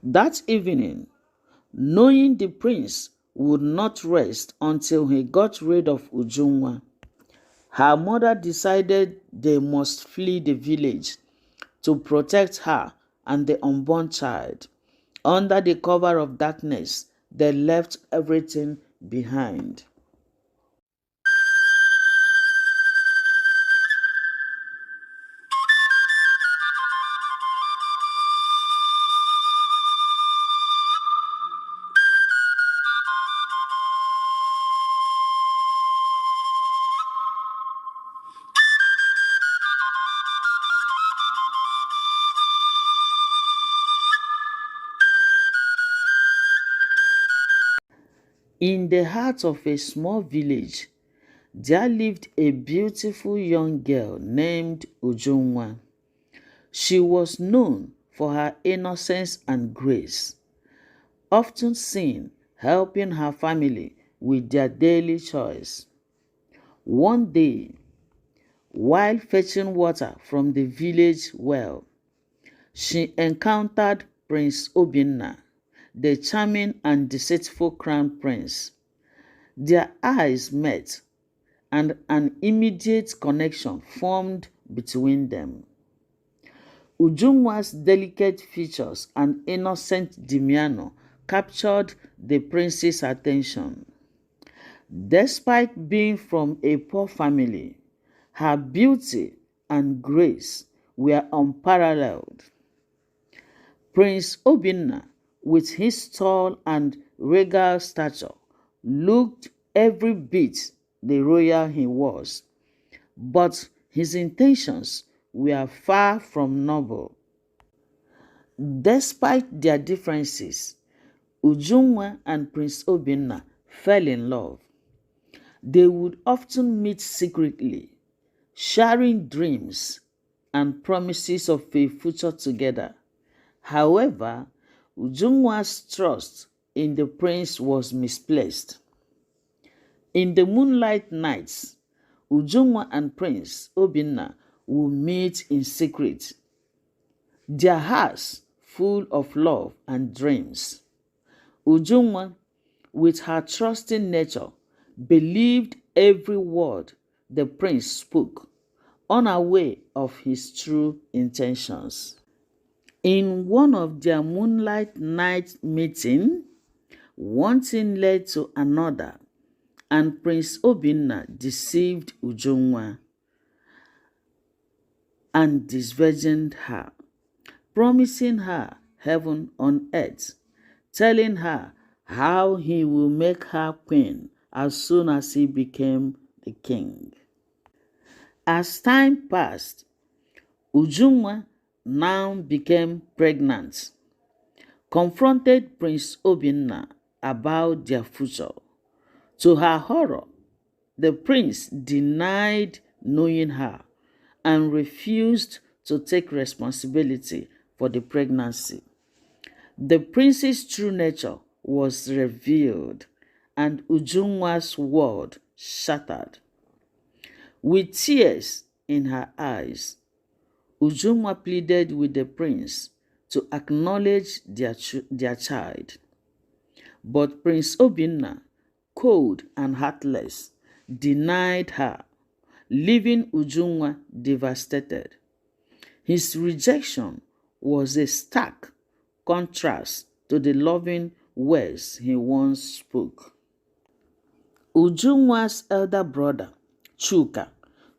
That evening, knowing the prince would not rest until he got rid of Ujunwa, her mother decided they must flee the village to protect her and the unborn child. Under the cover of darkness, they left everything behind. In the heart of a small village, there lived a beautiful young girl named Ujunwa. She was known for her innocence and grace, often seen helping her family with their daily chores. One day, while fetching water from the village well, she encountered Prince Obinna, the charming and deceitful crown prince. Their eyes met, and an immediate connection formed between them. Ujunwa's delicate features and innocent demeanor captured the prince's attention. Despite being from a poor family, her beauty and grace were unparalleled. Prince Obinna, with his tall and regal stature, looked every bit the royal he was, but his intentions were far from noble. Despite their differences, Ujunwa and Prince Obinna fell in love. They would often meet secretly, sharing dreams and promises of a future together. However, Ujunwa's trust in the prince was misplaced. In the moonlight nights, Ujunwa and Prince Obinna would meet in secret, their hearts full of love and dreams. Ujunwa, with her trusting nature, believed every word the prince spoke, unaware of his true intentions. In one of their moonlight night meeting, one thing led to another, and Prince Obinna deceived Ujunwa and disvirgined her, promising her heaven on earth, telling her how he will make her queen as soon as he became the king. As time passed, Ujunwa now became pregnant, confronted Prince Obinna about their future. To her horror, the prince denied knowing her and refused to take responsibility for the pregnancy. The prince's true nature was revealed, and Ujunwa's world shattered. With tears in her eyes, Ujunwa pleaded with the prince to acknowledge their child. But Prince Obinna, cold and heartless, denied her, leaving Ujunwa devastated. His rejection was a stark contrast to the loving words he once spoke. Ujunwa's elder brother, Chuka,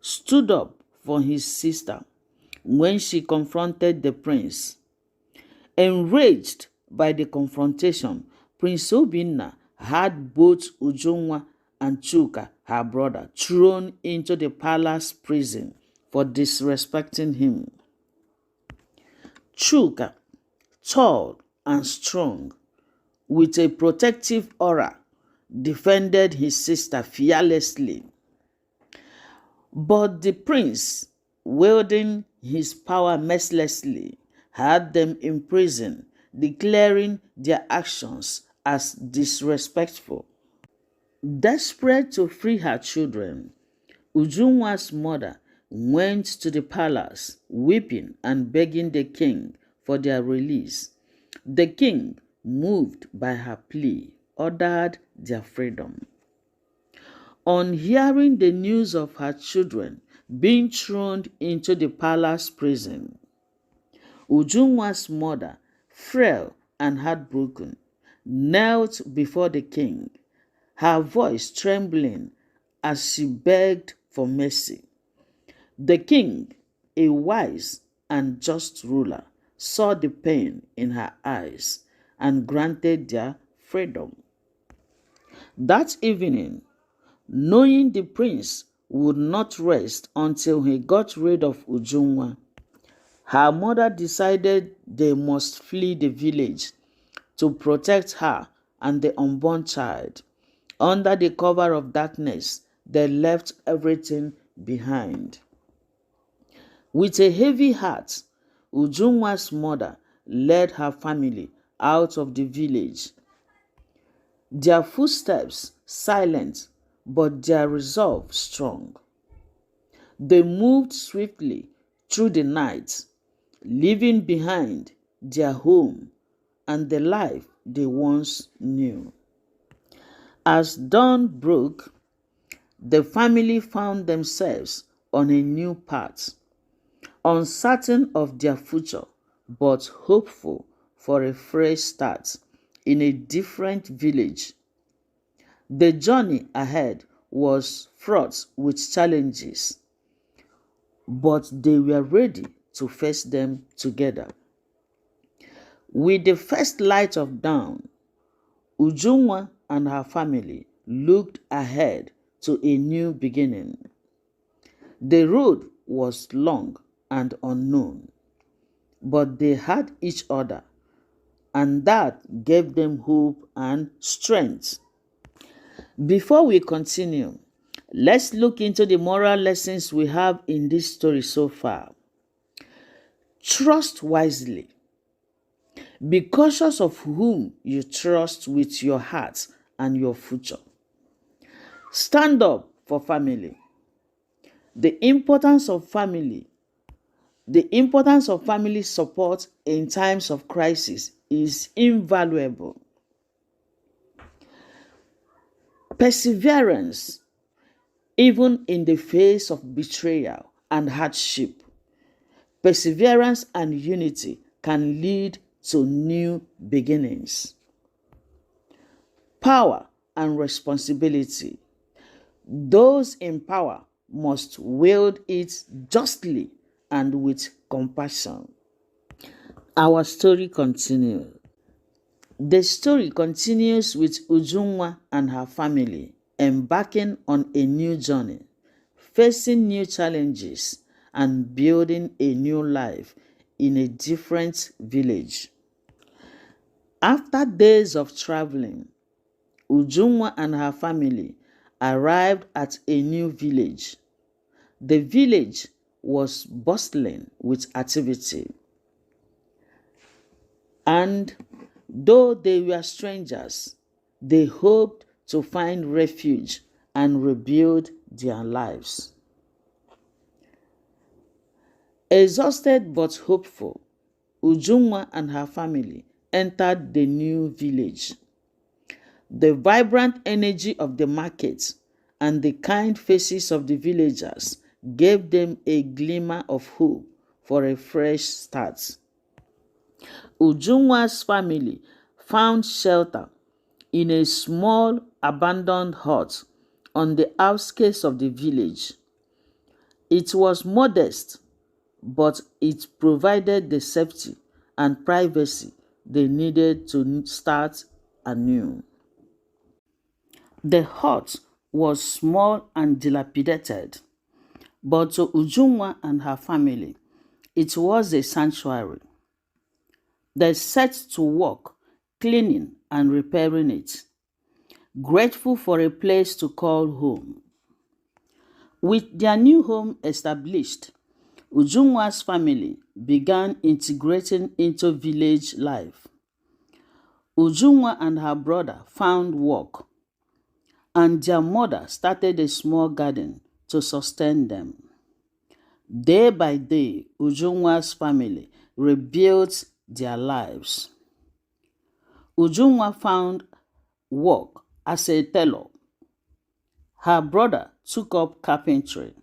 stood up for his sister when she confronted the prince. Enraged by the confrontation, Prince Obinna had both Ujunwa and Chuka, her brother, thrown into the palace prison for disrespecting him. Chuka, tall and strong, with a protective aura, defended his sister fearlessly. But the prince, wielding his power mercilessly, had them imprisoned, declaring their actions as disrespectful. Desperate to free her children, Ujunwa's mother went to the palace, weeping and begging the king for their release. The king, moved by her plea, ordered their freedom. On hearing the news of her children being thrown into the palace prison, Ujunwa's mother, frail and heartbroken, knelt before the king, her voice trembling as she begged for mercy. The king, a wise and just ruler, saw the pain in her eyes and granted their freedom. That evening, knowing the prince would not rest until he got rid of Ujunwa, her mother decided they must flee the village to protect her and the unborn child. Under the cover of darkness, they left everything behind. With a heavy heart, Ujunwa's mother led her family out of the village. Their footsteps silent, but their resolve strong. They moved swiftly through the night, leaving behind their home and the life they once knew. As dawn broke, the family found themselves on a new path, uncertain of their future, but hopeful for a fresh start in a different village. The journey ahead was fraught with challenges, but they were ready to face them together. With the first light of dawn, Ujunwa and her family looked ahead to a new beginning. The road was long and unknown, but they had each other, and that gave them hope and strength. Before we continue, let's look into the moral lessons we have in this story so far. Trust wisely. Be cautious of whom you trust with your heart and your future. Stand up for family. The importance of family support in times of crisis is invaluable. Perseverance, even in the face of betrayal and hardship. Perseverance and unity can lead to new beginnings. Power and responsibility. Those in power must wield it justly and with compassion. Our story continues. The story continues with Ujunwa and her family embarking on a new journey, facing new challenges, and building a new life in a different village. After days of traveling, Ujunwa and her family arrived at a new village. The village was bustling with activity, and though they were strangers, they hoped to find refuge and rebuild their lives. Exhausted but hopeful, Ujunwa and her family entered the new village. The vibrant energy of the market and the kind faces of the villagers gave them a glimmer of hope for a fresh start. Ujunwa's family found shelter in a small abandoned hut on the outskirts of the village. It was modest, but it provided the safety and privacy they needed to start anew. The hut was small and dilapidated, but to Ujunwa and her family, it was a sanctuary. They set to work cleaning and repairing it, grateful for a place to call home. With their new home established, Ujunwa's family began integrating into village life. Ujunwa and her brother found work, and their mother started a small garden to sustain them. Day by day, Ujunwa's family rebuilt their lives. Ujunwa found work as a tailor. Her brother took up carpentry,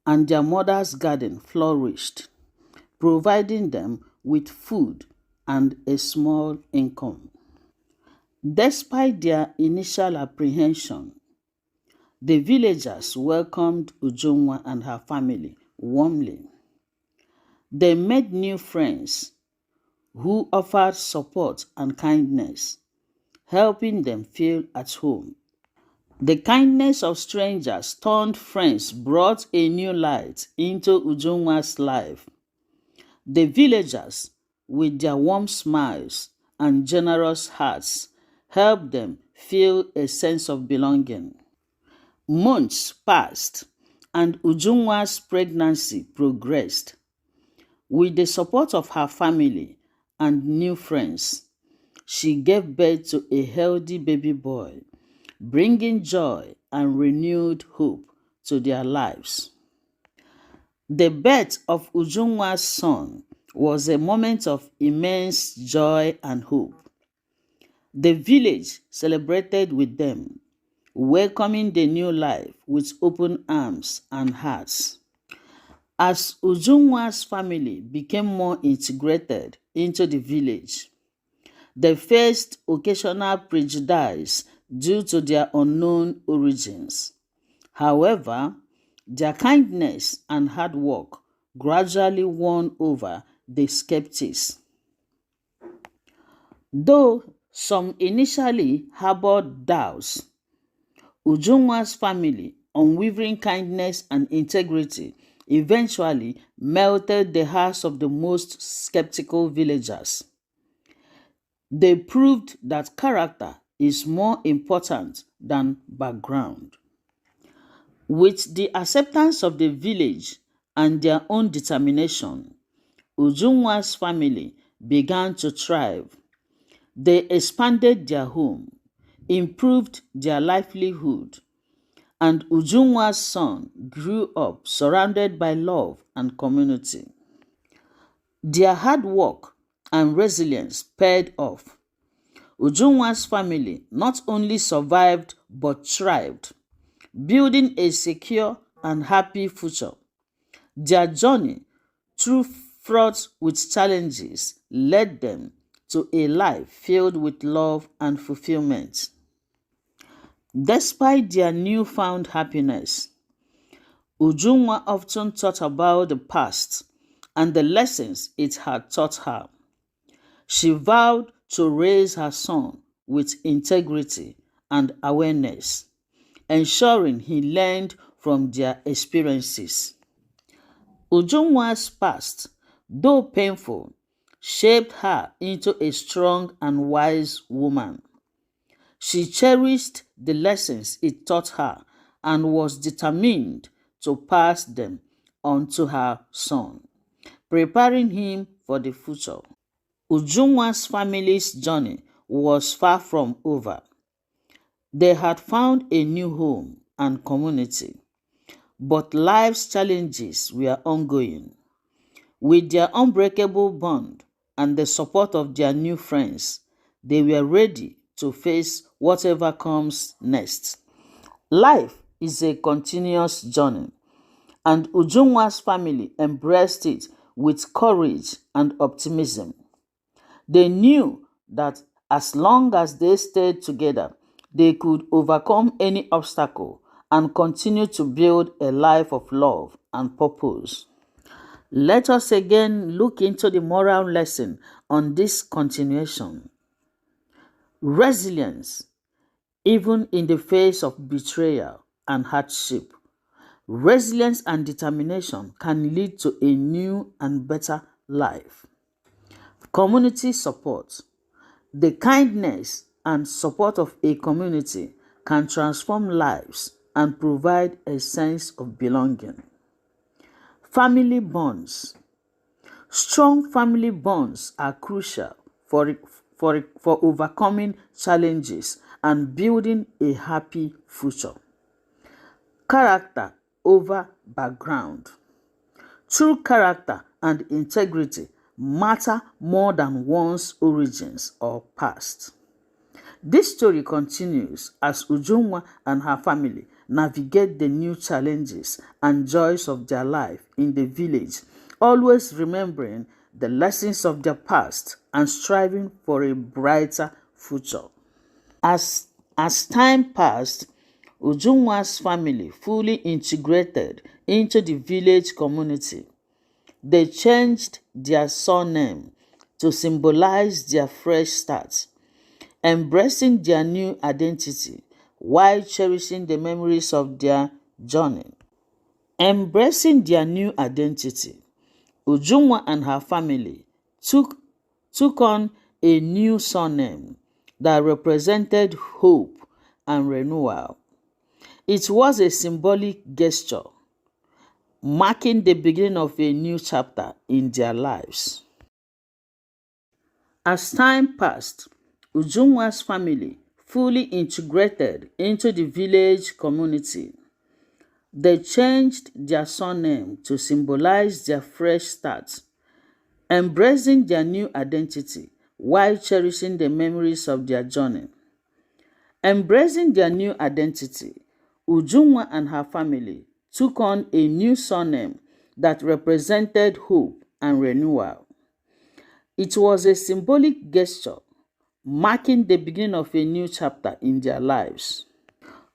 and their mother's garden flourished, providing them with food and a small income. Despite their initial apprehension, the villagers welcomed Ujunwa and her family warmly. They made new friends who offered support and kindness, helping them feel at home. The kindness of strangers turned friends brought a new light into Ujunwa's life. The villagers, with their warm smiles and generous hearts, helped them feel a sense of belonging. Months passed, and Ujunwa's pregnancy progressed. With the support of her family and new friends, she gave birth to a healthy baby boy, bringing joy and renewed hope to their lives. The birth of Ujunwa's son was a moment of immense joy and hope. The village celebrated with them, welcoming the new life with open arms and hearts. As Ujunwa's family became more integrated into the village, they faced occasional prejudice due to their unknown origins. However, their kindness and hard work gradually won over the skeptics. Though some initially harbored doubts, Ujunwa's family, unwavering kindness and integrity eventually melted the hearts of the most skeptical villagers. They proved that character is more important than background. With the acceptance of the village and their own determination, Ujunwa's family began to thrive. They expanded their home, improved their livelihood, and Ujunwa's son grew up surrounded by love and community. Their hard work and resilience paid off. Ujunwa's family not only survived but thrived, building a secure and happy future. Their journey, through fraught with challenges, led them to a life filled with love and fulfillment. Despite their newfound happiness, Ujunwa often thought about the past and the lessons it had taught her. She vowed to raise her son with integrity and awareness, ensuring he learned from their experiences. Ujunwa's past, though painful, shaped her into a strong and wise woman. She cherished the lessons it taught her and was determined to pass them on to her son, preparing him for the future. Ujunwa's family's journey was far from over. They had found a new home and community, but life's challenges were ongoing. With their unbreakable bond and the support of their new friends, they were ready to face whatever comes next. Life is a continuous journey, and Ujunwa's family embraced it with courage and optimism. They knew that as long as they stayed together, they could overcome any obstacle and continue to build a life of love and purpose. Let us again look into the moral lesson on this continuation. Resilience, even in the face of betrayal and hardship. Resilience and determination can lead to a new and better life. Community support. The kindness and support of a community can transform lives and provide a sense of belonging. Family bonds. Strong family bonds are crucial for overcoming challenges and building a happy future. Character over background. True character and integrity matter more than one's origins or past. This story continues as Ujunwa and her family navigate the new challenges and joys of their life in the village, always remembering the lessons of their past and striving for a brighter future. As time passed, Ujunwa's family fully integrated into the village community. They changed their surname to symbolize their fresh start, embracing their new identity while cherishing the memories of their journey. Embracing their new identity, Ujunwa and her family took on a new surname that represented hope and renewal. It was a symbolic gesture, marking the beginning of a new chapter in their lives. As time passed, Ujunwa's family fully integrated into the village community. They changed their surname to symbolize their fresh start, embracing their new identity while cherishing the memories of their journey. Embracing their new identity, Ujunwa and her family took on a new surname that represented hope and renewal. It was a symbolic gesture, marking the beginning of a new chapter in their lives.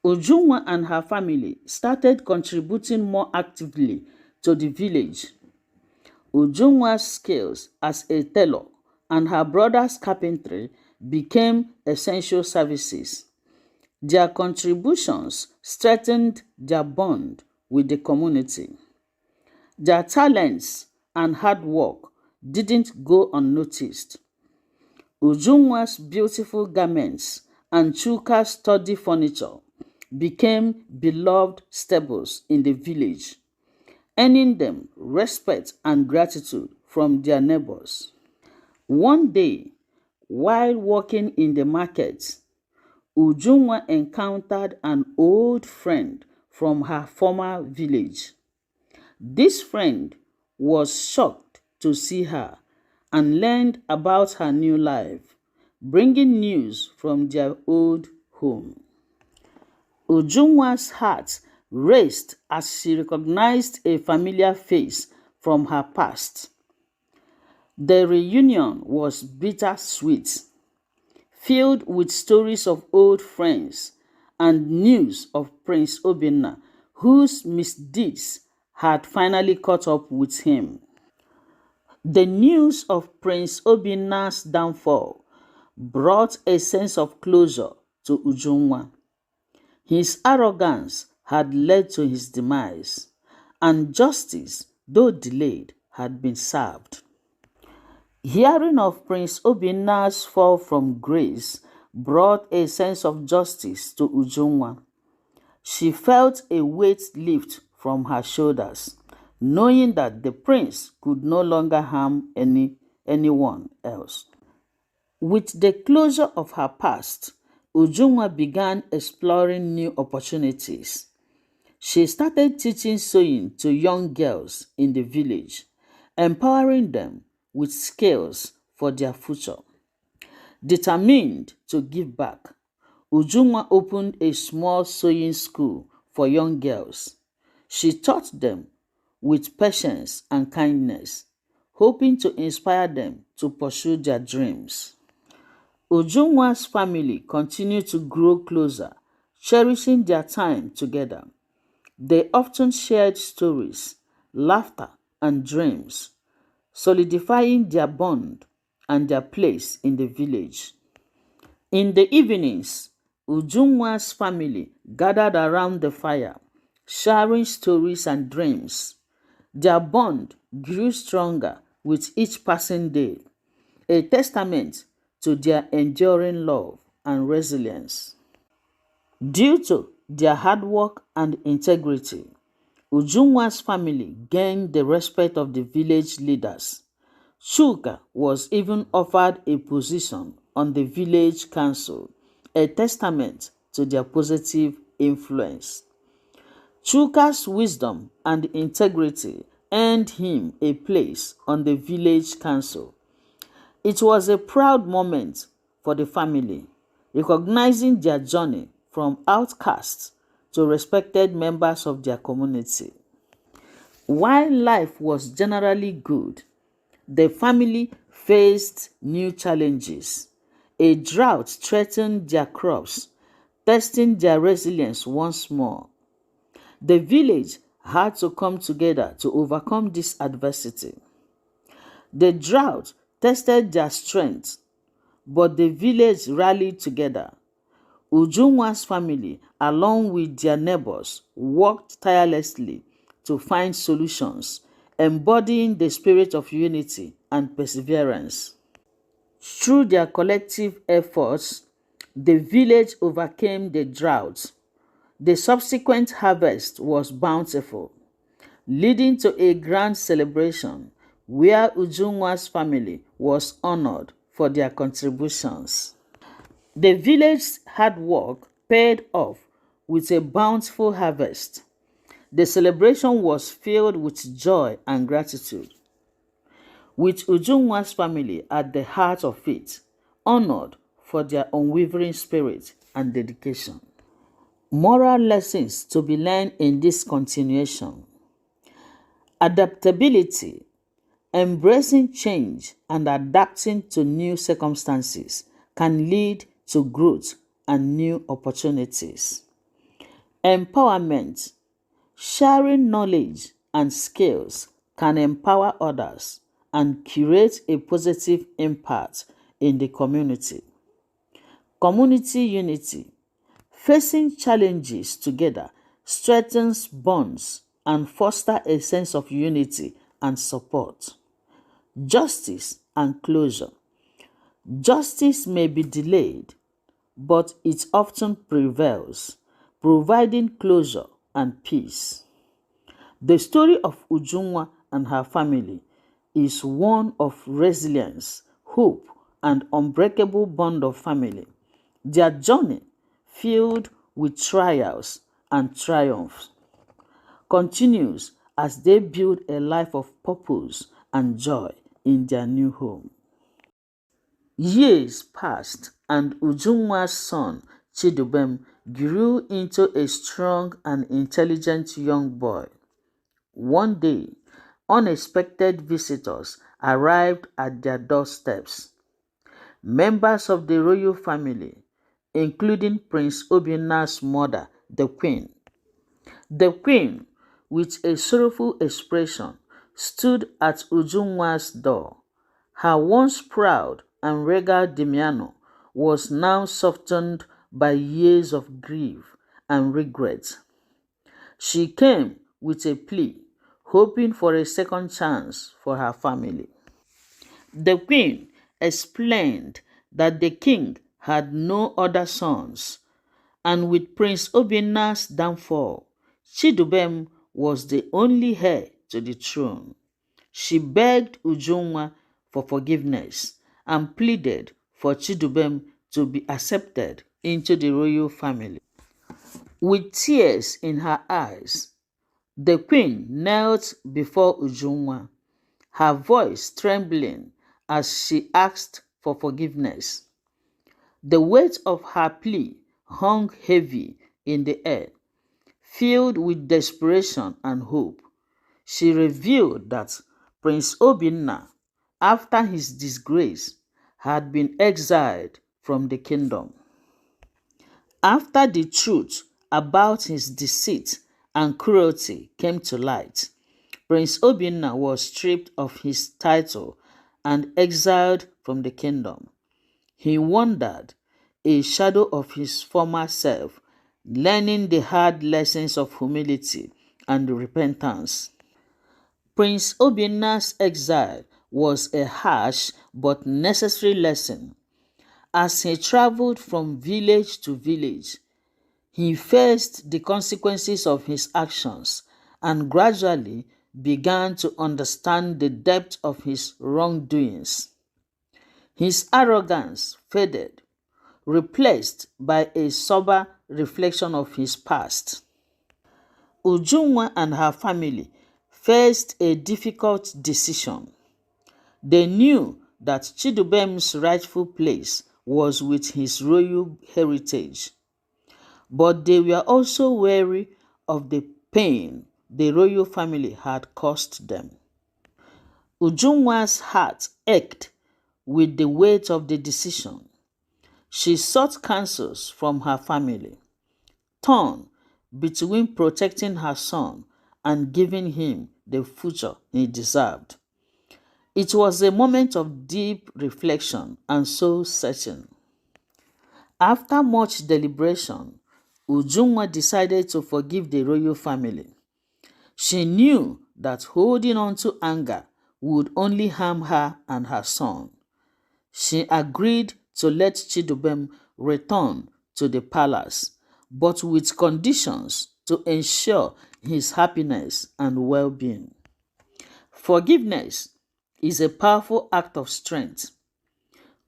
Ujunwa and her family started contributing more actively to the village. Ujunwa's skills as a tailor and her brother's carpentry became essential services. Their contributions strengthened their bond with the community. Their talents and hard work didn't go unnoticed. Ujunwa's beautiful garments and Chuka's sturdy furniture became beloved staples in the village, earning them respect and gratitude from their neighbors. One day, while walking in the market, Ujunwa encountered an old friend from her former village. This friend was shocked to see her and learned about her new life, bringing news from their old home. Ujunwa's heart raced as she recognized a familiar face from her past. The reunion was bittersweet, filled with stories of old friends and news of Prince Obinna, whose misdeeds had finally caught up with him. The news of Prince Obinna's downfall brought a sense of closure to Ujunwa. His arrogance had led to his demise, and justice, though delayed, had been served. Hearing of Prince Obinna's fall from grace brought a sense of justice to Ujunwa. She felt a weight lift from her shoulders, knowing that the prince could no longer harm anyone else. With the closure of her past, Ujunwa began exploring new opportunities. She started teaching sewing to young girls in the village, empowering them with skills for their future. Determined to give back, Ujunwa opened a small sewing school for young girls. She taught them with patience and kindness, hoping to inspire them to pursue their dreams. Ujunwa's family continued to grow closer, cherishing their time together. They often shared stories, laughter, and dreams, solidifying their bond and their place in the village. In the evenings, Ujunwa's family gathered around the fire, sharing stories and dreams. Their bond grew stronger with each passing day, a testament to their enduring love and resilience. Due to their hard work and integrity, Ujunwa's family gained the respect of the village leaders. Chuka was even offered a position on the village council, a testament to their positive influence. Chuka's wisdom and integrity earned him a place on the village council. It was a proud moment for the family, recognizing their journey from outcasts to respected members of their community. While life was generally good, the family faced new challenges. A drought threatened their crops, testing their resilience once more. The village had to come together to overcome this adversity. The drought tested their strength, but the village rallied together. Ujunwa's family, along with their neighbors, worked tirelessly to find solutions, embodying the spirit of unity and perseverance. Through their collective efforts, the village overcame the drought. The subsequent harvest was bountiful, leading to a grand celebration where Ujunwa's family was honored for their contributions. The village's hard work paid off with a bountiful harvest. The celebration was filled with joy and gratitude, with Ujunwa's family at the heart of it, honored for their unwavering spirit and dedication. Moral lessons to be learned in this continuation. Adaptability, embracing change and adapting to new circumstances can lead to growth and new opportunities. Empowerment, sharing knowledge and skills can empower others and create a positive impact in the community. Community unity, facing challenges together strengthens bonds and fosters a sense of unity and support. Justice and closure. Justice may be delayed, but it often prevails, providing closure and peace. The story of Ujunwa and her family is one of resilience, hope, and unbreakable bond of family. Their journey, filled with trials and triumphs, continues as they build a life of purpose and joy in their new home. Years passed, and Ujunwa's son, Chidubem, grew into a strong and intelligent young boy. One day, unexpected visitors arrived at their doorsteps. Members of the royal family, including Prince Obinna's mother, the Queen. The Queen, with a sorrowful expression, stood at Ujunwa's door. Her once proud and regal demeanor was now softened by years of grief and regret. She came with a plea, hoping for a second chance for her family. The Queen explained that the king had no other sons, and with Prince Obinna's downfall, Chidubem was the only heir to the throne. She begged Ujunwa for forgiveness and pleaded for Chidubem to be accepted into the royal family. With tears in her eyes, the queen knelt before Ujunwa, her voice trembling as she asked for forgiveness. The weight of her plea hung heavy in the air. Filled with desperation and hope, she revealed that Prince Obinna, after his disgrace, had been exiled from the kingdom. After the truth about his deceit and cruelty came to light, Prince Obinna was stripped of his title and exiled from the kingdom. He wandered, a shadow of his former self, learning the hard lessons of humility and repentance. Prince Obinna's exile was a harsh but necessary lesson. As he traveled from village to village, he faced the consequences of his actions and gradually began to understand the depth of his wrongdoings. His arrogance faded, replaced by a sober reflection of his past. Ujunwa and her family faced a difficult decision. They knew that Chidubem's rightful place was with his royal heritage, but they were also wary of the pain the royal family had caused them. Ujunwa's heart ached with the weight of the decision. She sought counsels from her family, torn between protecting her son and giving him the future he deserved. It was a moment of deep reflection and soul searching. After much deliberation, Ujunwa decided to forgive the royal family. She knew that holding on to anger would only harm her and her son. She agreed to let Chidubem return to the palace, but with conditions to ensure his happiness and well-being. Forgiveness is a powerful act of strength.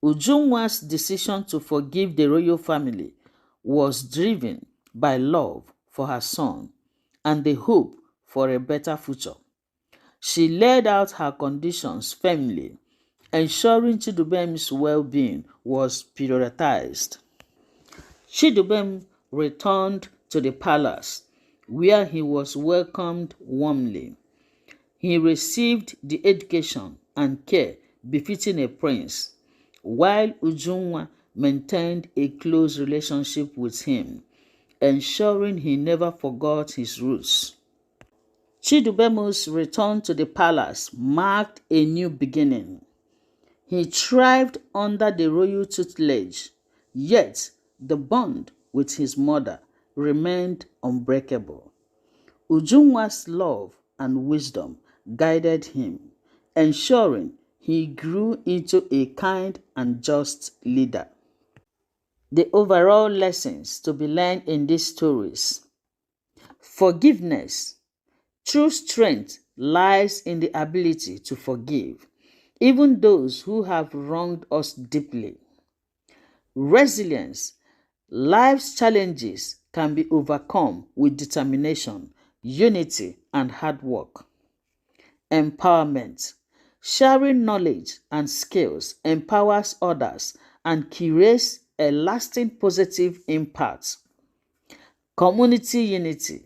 Ujunwa's decision to forgive the royal family was driven by love for her son and the hope for a better future. She laid out her conditions firmly, ensuring Chidubem's well-being was prioritized. Chidubem returned to the palace, where he was welcomed warmly. He received the education and care befitting a prince, while Ujunwa maintained a close relationship with him, ensuring he never forgot his roots. Chidubemu's return to the palace marked a new beginning. He thrived under the royal tutelage, yet the bond with his mother remained unbreakable. Ujunwa's love and wisdom guided him, ensuring he grew into a kind and just leader. The overall lessons to be learned in these stories: forgiveness. True strength lies in the ability to forgive, even those who have wronged us deeply. Resilience. Life's challenges can be overcome with determination, unity, and hard work. Empowerment. Sharing knowledge and skills empowers others and creates a lasting positive impact. Community unity.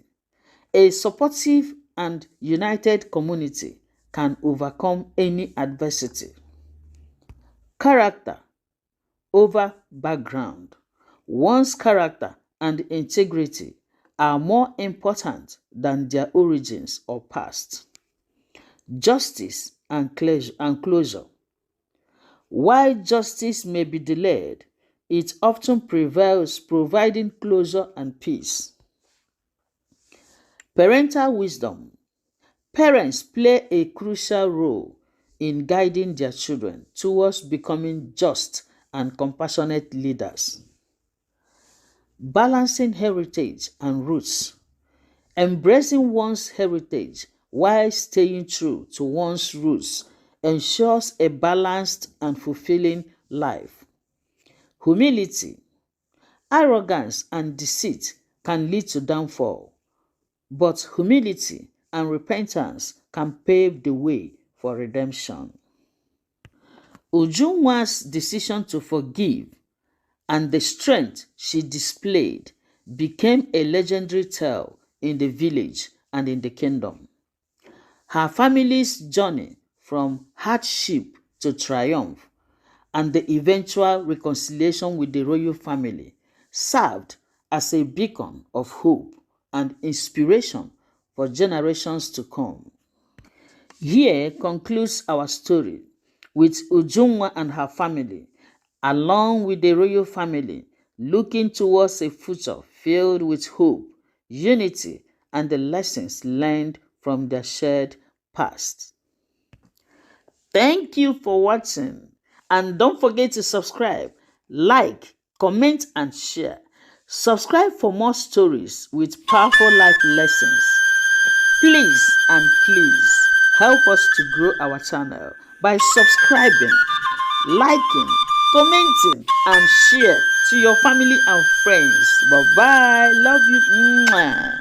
A supportive and united community can overcome any adversity. Character over background. One's character and integrity are more important than their origins or past. Justice and closure. While justice may be delayed, it often prevails, providing closure and peace. Parental wisdom. Parents play a crucial role in guiding their children towards becoming just and compassionate leaders. Balancing heritage and roots. Embracing one's heritage while staying true to one's roots ensures a balanced and fulfilling life. Humility. Arrogance and deceit can lead to downfall, but humility and repentance can pave the way for redemption. Ujunwa's decision to forgive and the strength she displayed became a legendary tale in the village and in the kingdom. Her family's journey from hardship to triumph and the eventual reconciliation with the royal family served as a beacon of hope and inspiration for generations to come. Here concludes our story with Ujunwa and her family, along with the royal family, looking towards a future filled with hope, unity, and the lessons learned from their shared past. Thank you for watching, and don't forget to subscribe, like, comment, and share. Subscribe for more stories with powerful life lessons. Please help us to grow our channel by subscribing, liking, commenting, and share to your family and friends. Bye bye. Love you. Mwah.